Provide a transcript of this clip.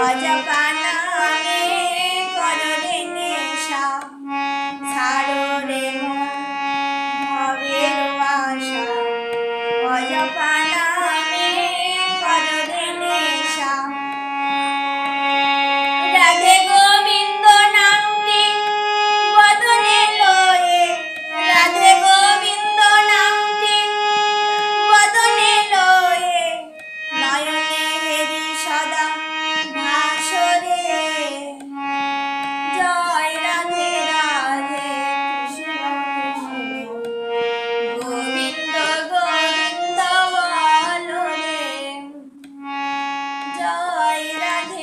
অজপা নামে করো রে নেশা, ছাড়ো রে ভবের আশা। অজপা নামে করো রে নেশা। রাধে গোবিন্দ নামটি বদনে লয়ে, রাধে গোবিন্দ নামটি বদনে লয়ে, নয়নে হেরি সদা ভাসরে। জয় রাধে রাধে কৃষ্ণ কৃষ্ণ গোবিন্দ গোবিন্দ বলো রে। জয় রাধে